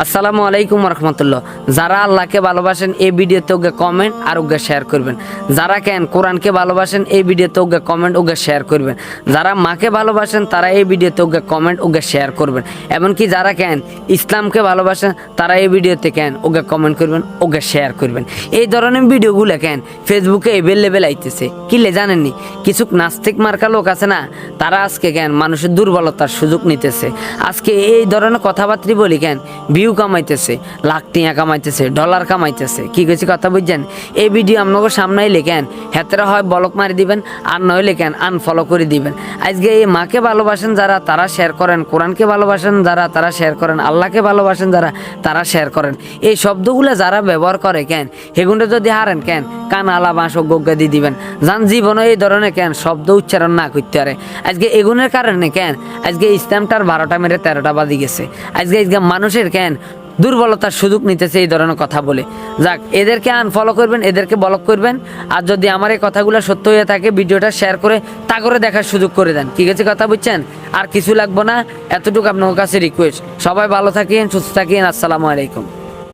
আসসালামু আলাইকুম রহমতুল্লাহ। যারা আল্লাহকে ভালোবাসেন এই ভিডিওতে ওকে কমেন্ট আর ওকে শেয়ার করবেন। যারা কেন কোরআনকে ভালোবাসেন এই ভিডিওতে ওকে কমেন্ট ওকে শেয়ার করবেন। যারা মাকে ভালোবাসেন তারা এই ভিডিওতে ওকে কমেন্ট ওকে শেয়ার করবেন। এমনকি যারা কেন ইসলামকে ভালোবাসেন তারা এই ভিডিওতে কেন ওকে কমেন্ট করবেন ওকে শেয়ার করবেন। এই ধরনের ভিডিওগুলো কেন ফেসবুকে এভেলেবেল আইতেছে কিলে জানেননি? কিছু নাস্তিক মার্কা লোক আছে না, তারা আজকে কেন মানুষের দুর্বলতার সুযোগ নিতেছে। আজকে এই ধরনের কথাবার্তা বলি কেন ভিউ কামাইতেছে, লাখ টিয়া কামাইতেছে, ডলার কামাইতেছে। কি কইছি কথা বুঝছেন? এই ভিডিও আপনাকে সামনে এলে কেন হেতরা হয় ব্লক মারি দিবেন, আর নইলে কেন আনফলো করে দিবেন। আজকে এই মাকে ভালোবাসেন যারা তারা শেয়ার করেন, কোরআনকে ভালোবাসেন যারা তারা শেয়ার করেন, আল্লাহকে ভালোবাসেন যারা তারা শেয়ার করেন। এই শব্দগুলো যারা ব্যবহার করে কেন সেগুলো যদি হারেন কেন কান আলা বাঁশ গজ্ঞা দিয়ে দিবেন। যান জীবনে এই ধরনের কেন শব্দ উচ্চারণ না করতে পারে। আজকে এগুনের কারণে কেন আজকে ইসলামটার 12টা মেরে 13টা বাজি গেছে। আজকে মানুষের কেন দুর্বলতার সুযোগ নিতেছে এই ধরনের কথা বলে। যাক, এদেরকে আনফলো করবেন, এদেরকে ব্লক করবেন। আর যদি আমার এই কথাগুলো সত্য হয়ে থাকে ভিডিওটা শেয়ার করে তা করে দেখার সুযোগ করে দেন। ঠিক আছে কথা বুঝছেন? আর কিছু লাগবে না, এতটুকু আপনার কাছে রিকোয়েস্ট। সবাই ভালো থাকেন, সুস্থ থাকেন। আসসালামু আলাইকুম।